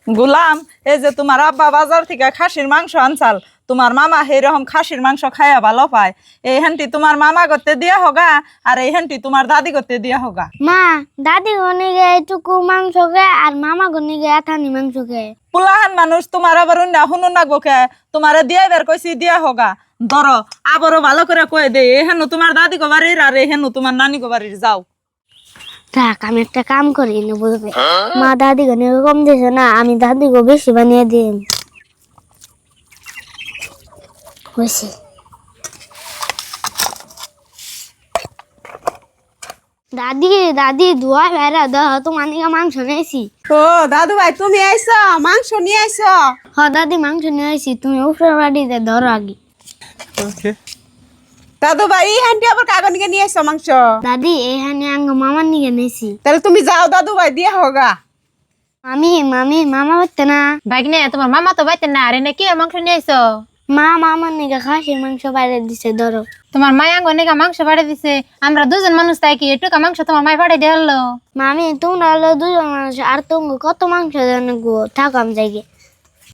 গোলাম, এই যে তোমার আব্বা বাজার থেকে খাসির মাংস আনছাল, তোমার মামা সেইরকম খাসির মাংস খাইয়া ভালো পায়। এই হ্যান্টি তোমার মামা করতে দিয়া হোগা, আর এই হ্যান্টি তোমার দাদি করতে দিয়া হোগা। মা, দাদি গনে গে এটুকু মাংস গে আর মামা গনে গে এথানি মাংস গে। পুলাহান মানুষ তোমার আবার অন্য শুনো নাগবো কে, তোমারে দিয়া বের কইছি দিয়া হোগা। ধরো আবারও ভালো করে কয়ে দে, এহেন তোমার দাদি গো বাড়ির আর এহেন তোমার নানি গো বাড়ির যাও। থাক, আমি একটা কাম করি না বলবে। মা দাদি গনে কম দিয়েছে না, আমি দাদি গো বেশি বানিয়ে দিই। হয়েছে। দাদি দাদি ধোয়া বেড়া দাও, তোমার নিকে মাংস নিয়েছি। ও দাদু ভাই, তুমি আইছো, মাংস নিয়ে আইছো? হ দাদি, মাংস নিয়ে আসি, তুমি উপরের বাড়িতে ধরো আগে। দাদু ভাই, এই হান্ডি আবার কাগজ নিয়ে নিয়ে আইছো মাংস? দাদি এখানে আঙ্গ মামার নিকে নিয়েছি। তাহলে তুমি যাও দাদু ভাই, দিয়ে হোগা। মামা হচ্ছে না। ভাগ্নে, তোমার মামা তো বাইতে না, আরে না কি মাংস নিয়ে আইছো? মামার নিকে খাসির মাংস বাইরে দিছে, ধরো। তোমার মায়া গনেগা মাংস বাড়ে দিছে, আমরা দুজন মানুষ তাই কি এটুকা মাংস তোমার মায় বাড়ে দিয়ে হলো? মামি, তোমরা হলো দুজন মানুষ, আর তুমি কত মাংস জানো গো, থাকো আমি যাই গে।